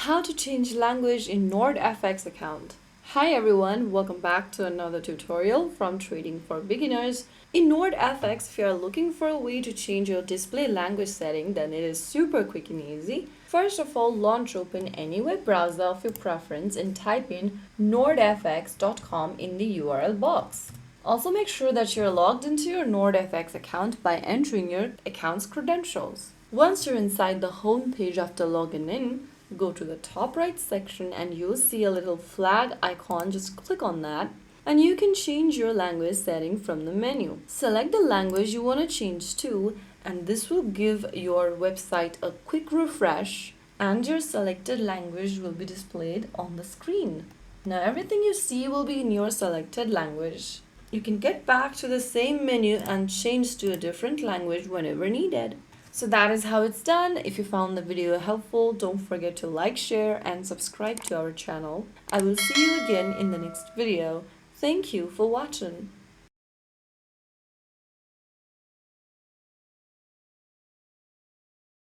How to change language in NordFX account. Hi everyone, welcome back to another tutorial from Trading for Beginners. In NordFX, if you are looking for a way to change your display language setting, then it is super quick and easy. First of all, launch open any web browser of your preference and type in nordfx.com in the URL box. Also make sure that you're logged into your NordFX account by entering your account's credentials. Once you're inside the home page after logging in, go to the top right section and you'll see a little flag icon. Just click on that and you can change your language setting from the menu. Select the language you want to change to, and this will give your website a quick refresh and your selected language will be displayed on the screen. Now everything you see will be in your selected language. You can get back to the same menu and change to a different language whenever needed. So that is how it's done. If you found the video helpful, don't forget to like, share, and subscribe to our channel. I will see you again in the next video. Thank you for watching.